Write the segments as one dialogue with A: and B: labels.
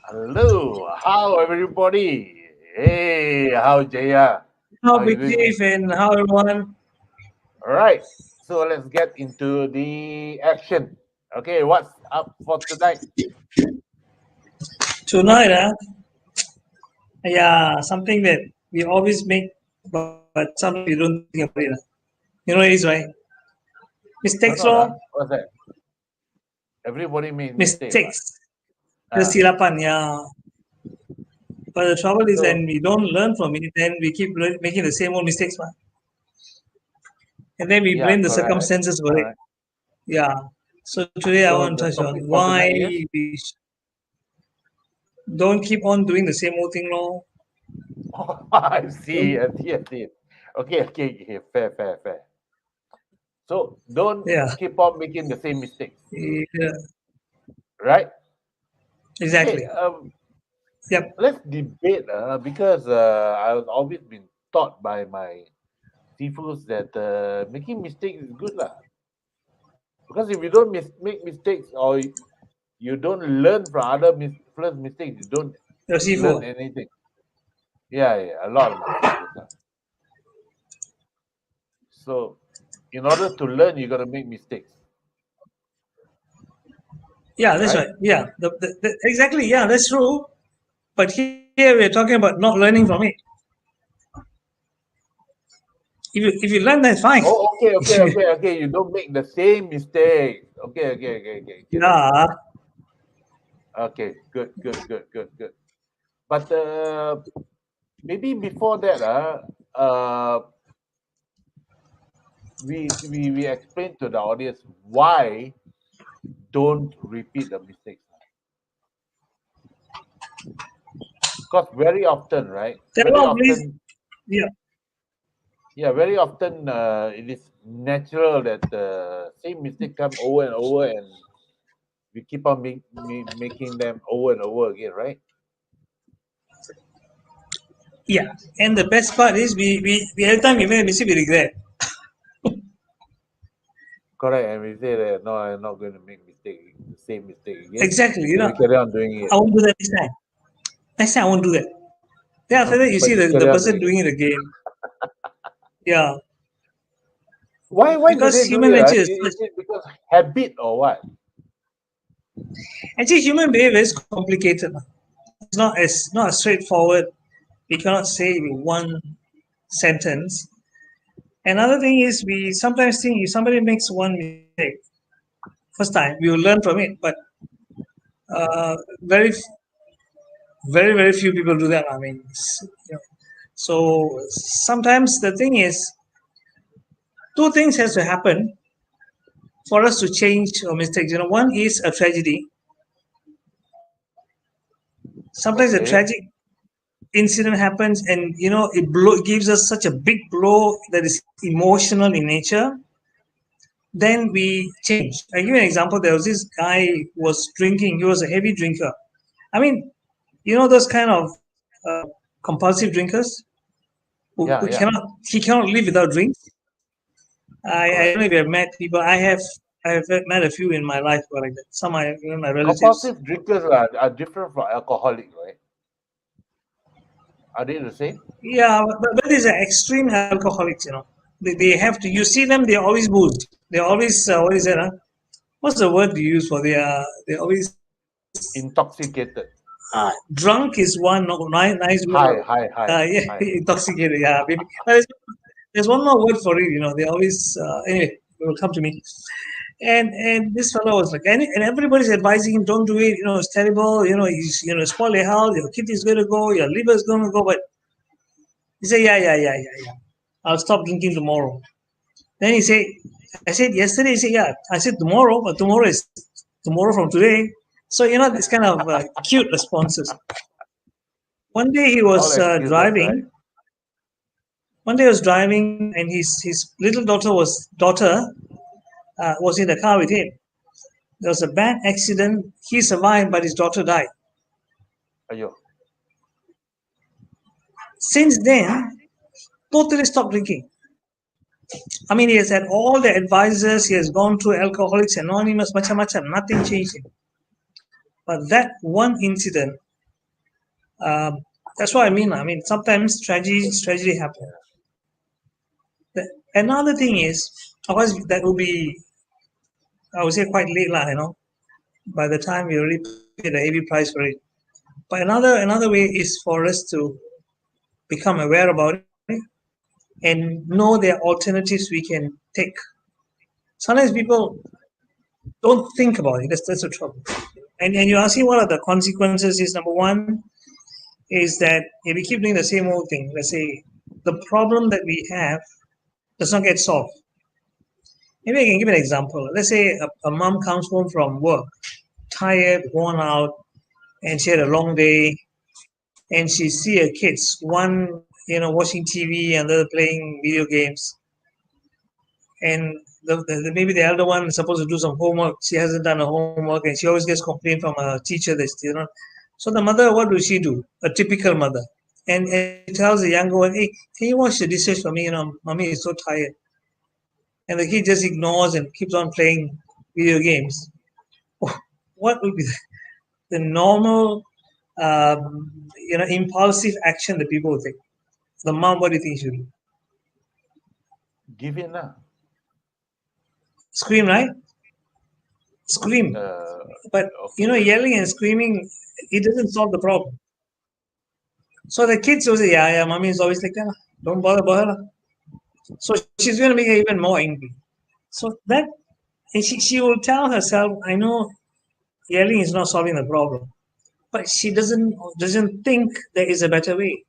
A: Hello, how everybody? Hey, how Jaya?
B: How
A: How you
B: Big
A: doing, man?
B: Chief and how everyone
A: All right, so let's get into the action. Okay, what's up for tonight?
B: tonight, yeah, something that we always make, but sometimes we don't think about it. You know what it is, right?
A: No,
B: Mistakes,
A: no,
B: law,
A: no. What's that? Everybody makes mistake,
B: mistakes.
A: what? Ah,
B: Kesilapan, yeah. But the trouble is,
A: so
B: and we don't learn from it, then we keep making the same old mistakes, man. And then we
A: yeah,
B: blame the
A: correct,
B: circumstances for it.
A: correct.
B: Yeah. So today I
A: So
B: want to
A: the
B: touch on
A: topic for
B: why
A: tonight is
B: we don't keep on doing the same old thing, law.
A: I see. Okay, fair, fair, fair. So don't
B: Yeah.
A: keep on making the same mistakes,
B: Yeah.
A: right? Okay,
B: Exactly. Yep.
A: let's debate because I've always been taught by my seafoods that making mistakes is good lah. Because if you don't make mistakes or you don't learn from other first mistakes, you don't
B: Your
A: learn
B: seafood.
A: anything. Yeah, a lot of my seafoods lah. So in order to learn, you got to make mistakes,
B: Yeah, that's
A: right?
B: right. Yeah, exactly. Yeah, that's true. But here we're talking about not learning from it. If you learn, that's fine.
A: Oh, okay. You don't make the same mistakes. Okay. Get it.
B: Yeah,
A: Okay, good. But maybe before that, we explain to the audience why don't repeat the mistakes. Because very often, right?
B: there are a
A: Very
B: lot of reasons.
A: often,
B: Yeah,
A: yeah, very often it is natural that the same mistake come over and over, and we keep on making them over and over again, right?
B: yeah. And the best part is we every time we make a mistake, we regret.
A: Correct. And we say that no, I'm not going to make the same mistake again.
B: Exactly.
A: Then we carry on doing
B: I
A: it.
B: won't do that next time. Next time I won't do that. Then after that, you see
A: But you
B: the
A: carry on
B: person
A: doing it.
B: doing it again. Yeah,
A: Why do
B: because
A: they do
B: human
A: it?
B: nature is
A: Is it because habit or what?
B: actually human behavior is complicated. It's not as straightforward. We cannot say in one sentence. Another thing is we sometimes think if somebody makes one mistake first time, we will learn from it. But very, very few people do that. I mean, so sometimes the thing is, two things has to happen for us to change our mistakes. One is a tragedy. Sometimes a
A: Okay.
B: tragic incident happens, and gives us such a big blow that is emotional in nature. Then we change. I give you an example. There was this guy who was drinking. He was a heavy drinker. I mean, those kind of compulsive drinkers who
A: Yeah.
B: cannot live without drinks. I don't
A: Correct.
B: know if you have met people. I have met a few in my life who are like that. Some are my relatives.
A: Compulsive drinkers are different from alcoholic, right? Are they the same?
B: Yeah, but these are extreme alcoholics. They have to. You see them. They're always boozed. They're always what is that? What's the word you use for they are? They're always
A: Intoxicated.
B: drunk is one nice word. Yeah,
A: High.
B: intoxicated. Yeah, maybe. There's one more word for it. They always anyway. It will come to me. And this fellow was like, and everybody's advising him, don't do it. It's terrible. He's spoil your health. Your kidney is going to go. Your liver is going to go. But he said, yeah. I'll stop drinking tomorrow. Then he said, I said yesterday. He said, yeah. I said tomorrow, but tomorrow is tomorrow from today. So this kind of cute responses. One day he
A: All
B: was
A: excuses, right?
B: driving. One day he was driving, and his little daughter was in the car with him. There was a bad accident. He survived, but his daughter died.
A: Ayo.
B: Since then, totally stopped drinking. I mean, he has had all the advisors. He has gone through Alcoholics Anonymous, macam-macam. Nothing changed him. But that one incident Um, that's what I mean. I mean, sometimes tragedy happen. Another thing is, of course, that will be, I would say, quite late, lah. By the time we already paid a heavy price for it. But another way is for us to become aware about it and know there are alternatives we can take. Sometimes people don't think about it. That's the trouble. And you're asking what are the consequences is number one is that if we keep doing the same old thing, let's say the problem that we have does not get solved. Maybe I can give an example. Let's say a mom comes home from work, tired, worn out, and she had a long day, and she see her kids, one watching TV and the other playing video games, and maybe the elder one is supposed to do some homework. She hasn't done her homework, and she always gets complaint from her teacher that So the mother, what does she do? A typical mother, and she tells the younger one, "Hey, can you wash the dishes for me? Mommy is so tired." And the kid just ignores and keeps on playing video games. What would be the normal, impulsive action that people would take? The mom, what do you think she should do?
A: Give in now.
B: Scream, right? Scream.
A: Uh,
B: But
A: okay.
B: yelling and screaming, it doesn't solve the problem. So the kids will say, yeah, mommy is always like that. Don't bother about her. So she's going to make her even more angry. So and she will tell herself, I know yelling is not solving the problem, but she doesn't think there is a better way.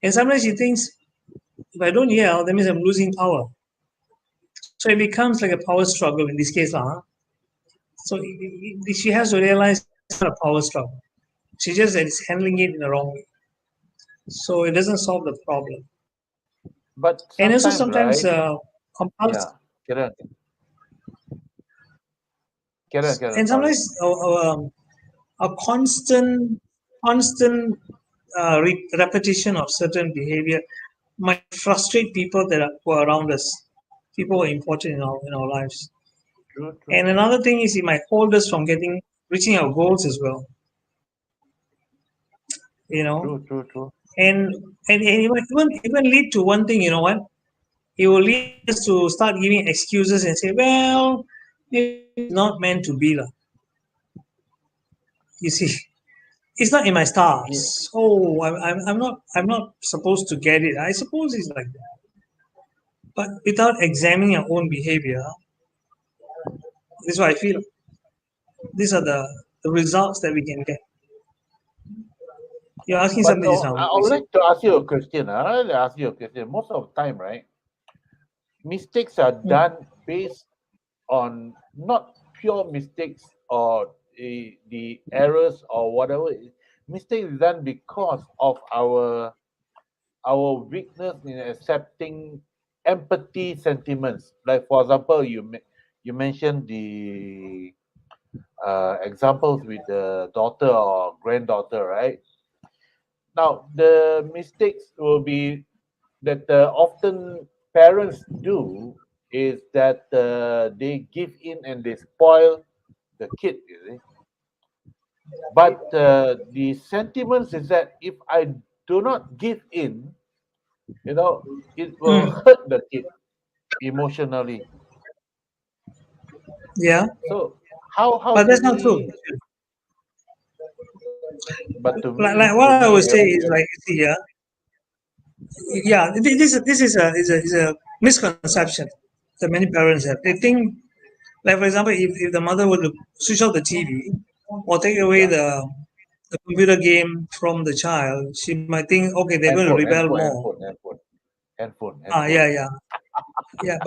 B: And sometimes she thinks, if I don't yell, that means I'm losing power. So it becomes like a power struggle in this case. So she has to realize it's not a power struggle. She just is handling it in the wrong way. So it doesn't solve the problem.
A: But
B: And also
A: sometimes,
B: sometimes
A: right?
B: compulsive,
A: Yeah. Karen, Karen,
B: and
A: sorry.
B: sometimes a constant repetition of certain behavior might frustrate people who are around us, people who are important in our lives.
A: True, true,
B: And another thing is it might hold us from reaching our goals as well. You know,
A: true, true, true.
B: and it might even lead to one thing. You know what? It will lead us to start giving excuses and say, well, maybe this is not meant to be. You see, it's not in my
A: Yeah.
B: stars. Oh, I'm not supposed to get it. I suppose it's like that. But without examining our own behavior, this is what I feel. These are the results that we can get. You're asking
A: But
B: something just now.
A: I
B: We
A: would
B: said,
A: like to ask you a question. I would like to ask you a question. Most of the time, right? Mistakes are
B: mm,
A: done based on not pure mistakes or the errors or whatever. Mistake is done because of our weakness in accepting empathy sentiments. Like for example, you mentioned the examples with the daughter or granddaughter, right? Now the mistakes will be that often parents do is that they give in and they spoil the kid, you see. But the sentiments is that if I do not give in, you know, it will
B: mm,
A: hurt the kid emotionally.
B: yeah,
A: So how
B: but
A: do
B: that's not true.
A: we? But
B: Like what
A: to
B: I would
A: me,
B: say is like, you see, yeah, this is a misconception that many parents have. They think, like for example, if the mother were to switch off the TV or take away
A: yeah,
B: the computer game from the child, she might think, okay, they're going to
A: handphone,
B: rebel
A: handphone,
B: more.
A: handphone, handphone, handphone,
B: Yeah,
A: handphone.
B: yeah, yeah.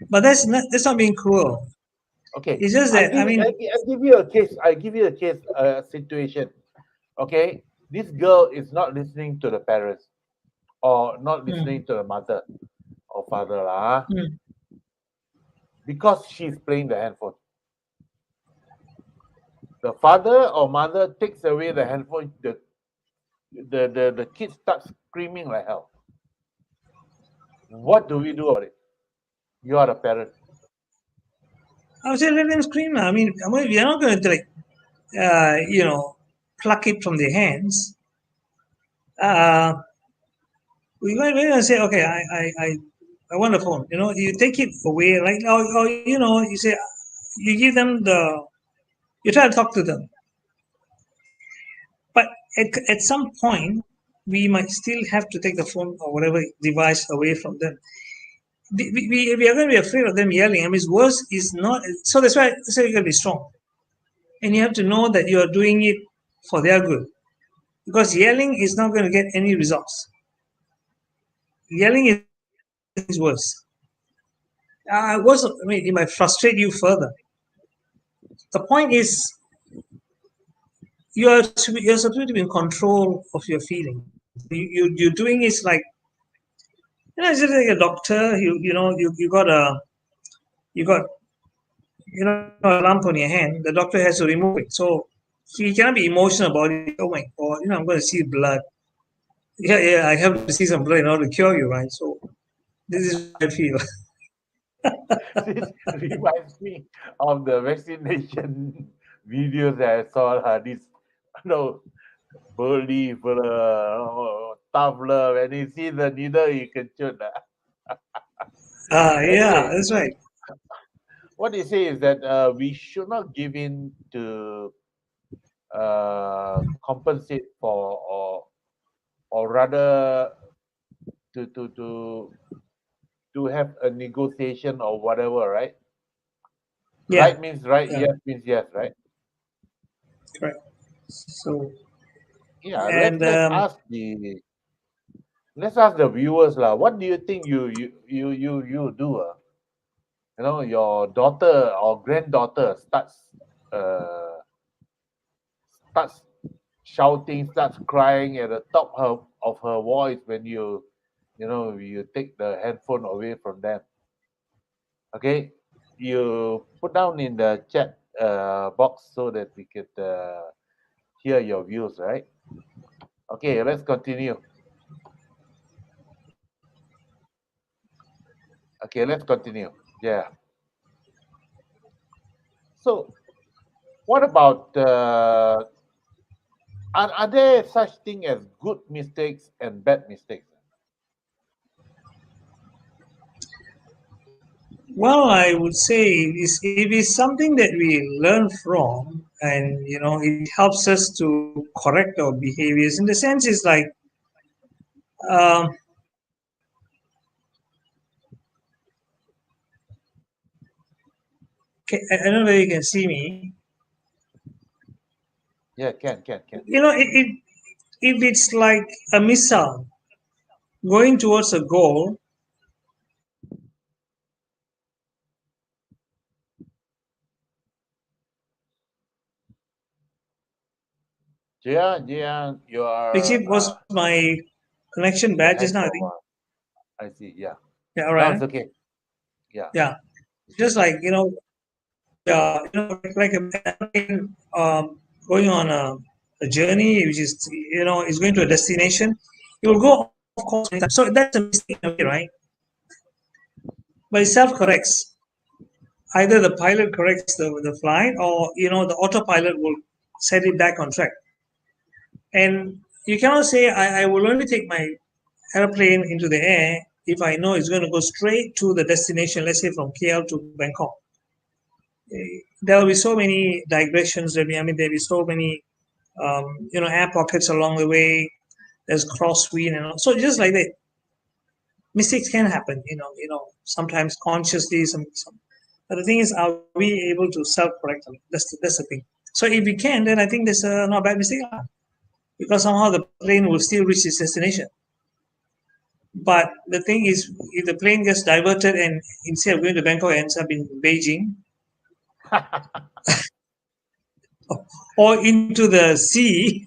B: But that's not being cruel.
A: Okay,
B: It's just that I mean,
A: I give you a case. I give you a case situation. Okay, this girl is not listening to the parents or not
B: mm,
A: listening to the mother or father lah,
B: mm,
A: because she's playing the handphone. The father or mother takes away the handphone. The kid starts screaming like hell. What do we do about it? You are a parent.
B: I would say let them scream. I mean, we are not going to like, you know. pluck it from their hands, uh, we're going to say, okay, I want a phone. You take it away, right? Or you say, you give them you try to talk to them. But at some point, we might still have to take the phone or whatever device away from them. We are going to be afraid of them yelling. I mean, worse is not. So that's why you got to be strong. And you have to know that you are doing it for their good. Because yelling is not going to get any results. Yelling is worse. It might frustrate you further. The point is, you're supposed to be in control of your feelings. You're doing is like, it's just like a doctor. You got a lump on your hand. The doctor has to remove it. So you cannot be emotional about it. Oh my God, I'm going to see blood. Yeah, I have to see some blood in order to cure you, right? So this is what I feel.
A: This reminds me of the vaccination videos that I saw. This, burly fella, tough love, and you see the needle, you can shoot.
B: Yeah,
A: Anyway,
B: that's right.
A: what they say is that we should not give in to compensate for, or rather to to to to have a negotiation or whatever, right?
B: Yeah,
A: Right means right,
B: yeah,
A: yes means yes, right?
B: correct. So,
A: Yeah, let's
B: and
A: let's ask the viewers lah. What do you think you do? Your daughter or granddaughter uh starts shouting, starts crying at the top of her voice when you take the handphone away from them. Okay, you put down in the chat box so that we could hear your views, right? Okay, let's continue. Okay, let's continue. Yeah. So, what about are there such thing as good mistakes and bad mistakes?
B: well, I would say it is something that we learn from, and it helps us to correct our behaviors. In the sense, it's like, um, I don't know whether you can see me.
A: Yeah, can.
B: If it's like a missile going towards a goal,
A: Jian, you
B: which
A: are
B: it was my connection bad just
A: behind
B: now, I
A: for a
B: think.
A: while. I see. Yeah.
B: Yeah, all
A: Now
B: right.
A: it's okay. Yeah.
B: Yeah, just like yeah, like a airplane, going on a journey, which is is going to a destination. It will go off course many times. So that's a mistake in a way, right? But it self corrects. Either the pilot corrects the flight, or the autopilot will set it back on track. And you cannot say I will only take my airplane into the air if I know it's going to go straight to the destination. Let's say from KL to Bangkok. There will be so many digressions. There'll be so many air pockets along the way. There's crosswind and all. So just like that, mistakes can happen. Sometimes consciously, some. But the thing is, are we able to self-correct them? That's the thing. So if we can, then I think there's not a bad mistake, because somehow the plane will still reach its destination. But the thing is, if the plane gets diverted and instead of going to Bangkok, ends up in Beijing or into the sea,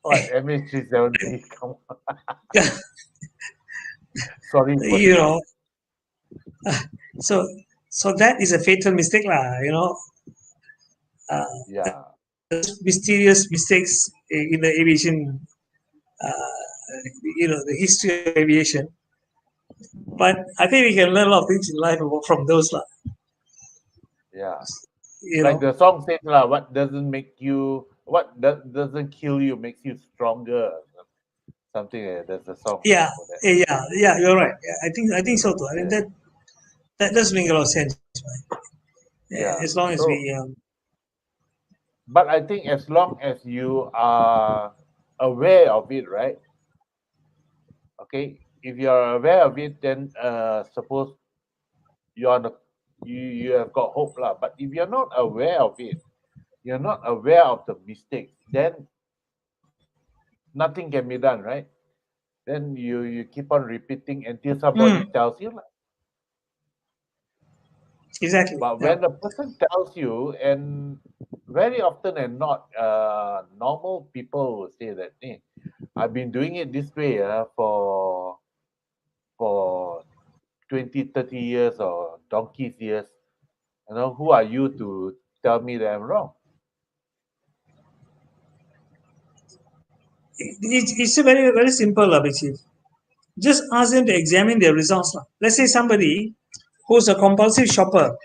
A: What MH370? Come on. Sorry for
B: you
A: that.
B: know, so that is a fatal mistake, lah.
A: Yeah.
B: Mysterious mistakes in the aviation, uh, the history of aviation. But I think we can learn a lot of things in life from those, lah.
A: Yeah.
B: you
A: Like
B: know.
A: the song says, lah, what doesn't kill you makes you stronger. Something like that. There's a song
B: Yeah,
A: for that.
B: yeah. You're right. Yeah, I think so too. I mean
A: Yeah.
B: that does make a lot of sense. As
A: Yeah.
B: long as we
A: So, but I think as long as you are aware of it, right? Okay. If you are aware of it, then suppose you are the, you have got hope, lah. But if you're not aware of it, you're not aware of the mistakes, then nothing can be done, right? Then you keep on repeating until somebody
B: mm,
A: tells you, lah.
B: exactly.
A: But
B: Yeah.
A: when the person tells you, and very often and not, normal people will say that, hey, I've been doing it this way for 20, 30 years or donkey's years. Who are you to tell me that I'm wrong?
B: It's a very simple, Abhijit. Just ask them to examine their results. Let's say somebody who's a compulsive shopper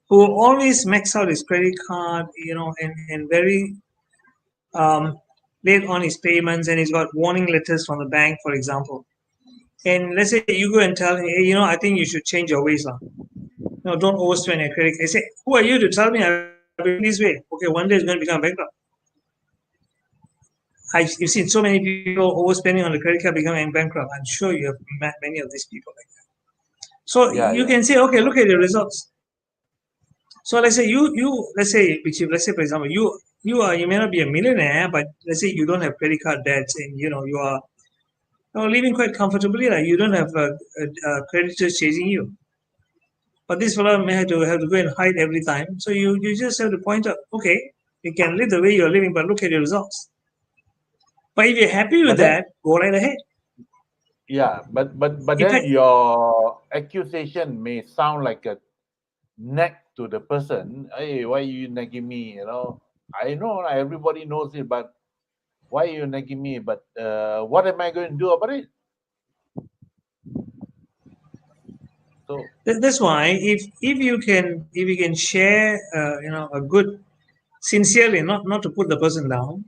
B: who always max out his credit card, and very late on his payments, and he's got warning letters from the bank, for example. And let's say you go and tell him, hey, I think you should change your ways. No, don't overspend your credit. I say, who are you to tell me I've been doing this way? Okay, one day it's going to become bankrupt. You've seen so many people overspending on the credit card becoming bankrupt. I'm sure you have met many of these people like that. So
A: Yeah,
B: you
A: yeah,
B: can say, okay, look at the results. So let's say let's say for example, you may not be a millionaire, but let's say you don't have credit card debts, and you are living quite comfortably. Like you don't have creditors chasing you. But this fellow may have to go and hide every time. So you just have to point out, okay, you can live the way you're living, but look at your results. But if you're happy with
A: but then,
B: that, go right ahead.
A: yeah, but
B: In
A: then
B: fact,
A: your accusation may sound like a nag to the person. Hey, why you nagging me? I know, like, everybody knows it, but why you nagging me? But what am I going to do about it? So
B: that's why if you can share a good sincerely, not to put the person down,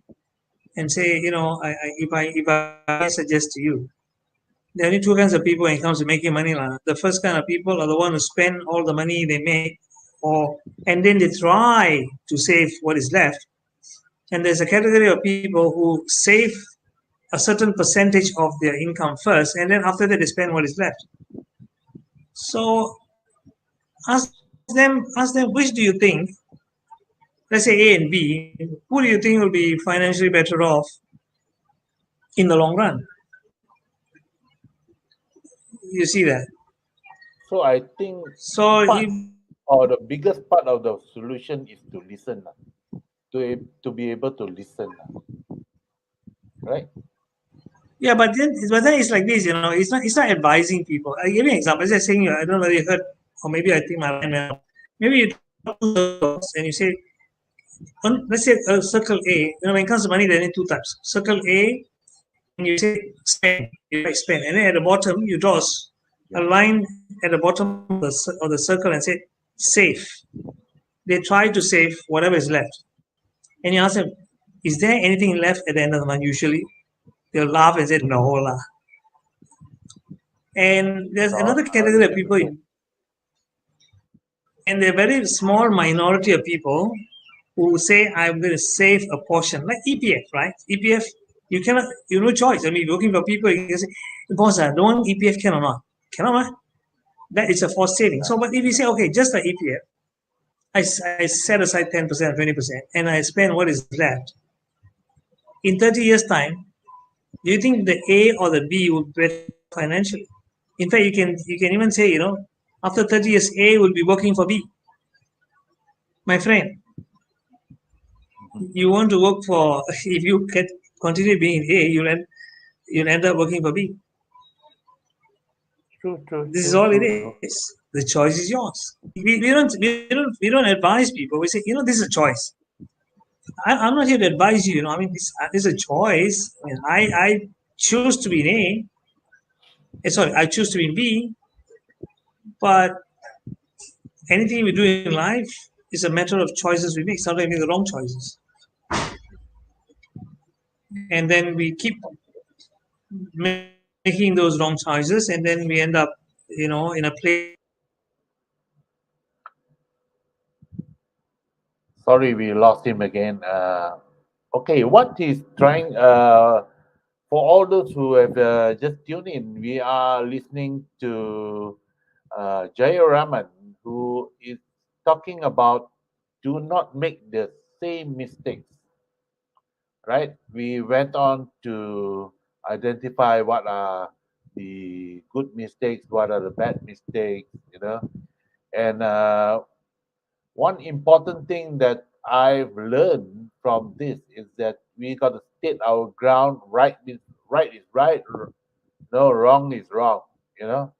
B: and say, if I suggest to you, there are only two kinds of people when it comes to making money. The first kind of people are the one who spend all the money they make, or and then they try to save what is left. And there's a category of people who save a certain percentage of their income first, and then after that they spend what is left. So ask them which do you think, let's say A and B, who do you think will be financially better off in the long run? You see that?
A: I think
B: So
A: part
B: if
A: or the biggest part of the solution is to listen, lah. To be able to listen, lah. Right?
B: Yeah, but then it's like this, it's not advising people. I give you an example. As I saying, I don't know whether you heard, or maybe I think my line went out. Maybe you talk to circles and you say, let's say circle A. When it comes to money, there are two types. Circle A, and you say spend, you write spend, and then at the bottom you draw a
A: Yeah.
B: line at the bottom of the circle and say save. They try to save whatever is left, and you ask them, is there anything left at the end of the month? Usually, they'll laugh and say no lah. And there's
A: No,
B: another category of people,
A: true.
B: and they're very small minority of people who say, I'm going to save a portion, like EPF, right? EPF, you cannot, no choice. I mean, working for people, you can say, boss, don't EPF can or not? Cannot, right? That is a forced saving. So, but if you say, okay, just the EPF, I set aside 10%, 20%, and I spend what is left. In 30 years' time, do you think the A or the B will be better financially? In fact, you can even say, after 30 years, A will be working for B. My friend,
A: Mhm.
B: you want to work for, if you continue being A, you'll end up working for B.
A: True, true,
B: This is
A: true,
B: all it
A: true, true.
B: is. The choice is yours. We don't advise people. We say, this is a choice. I'm not here to advise you. I mean, this is a choice. I mean, I choose to be in A. Sorry, I choose to be in B. But anything we do in life, It's a matter of choices we make. Sometimes we make the wrong choices, and then we keep making those wrong choices, and then we end up, in a place where
A: Sorry, we lost him again. Okay, what he's trying, for all those who have just tuned in, we are listening to Jayaraman, who is talking about do not make the same mistakes, right? We went on to identify what are the good mistakes, what are the bad mistakes, and one important thing that I've learned from this is that we got to state our ground. Right is right, no, wrong is wrong. You know,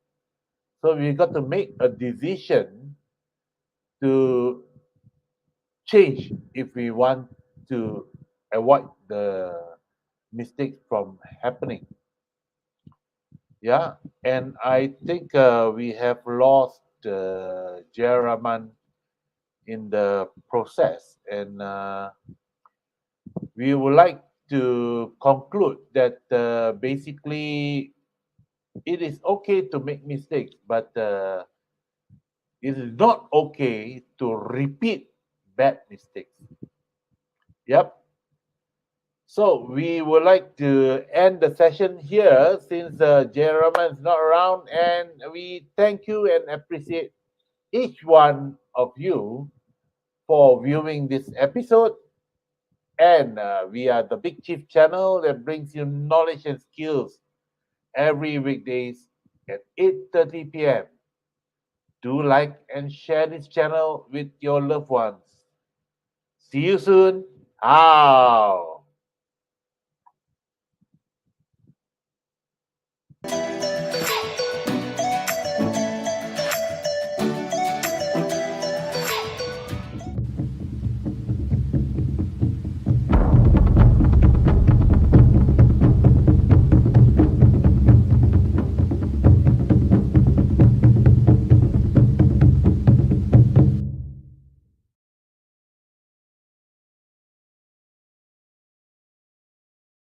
A: so we got to make a decision to change if we want to avoid the mistakes from happening. Yeah, and I think we have lost Jeraman in the process, and we would like to conclude that basically it is okay to make mistakes, but it is not okay to repeat bad mistakes. Yep. So we would like to end the session here since Jeremy is not around, and we thank you and appreciate each one of you for viewing this episode. And we are the Big Chief channel that brings you knowledge and skills every weekdays at 8:30 p.m. Do like and share this channel with your loved ones. See you soon. Out.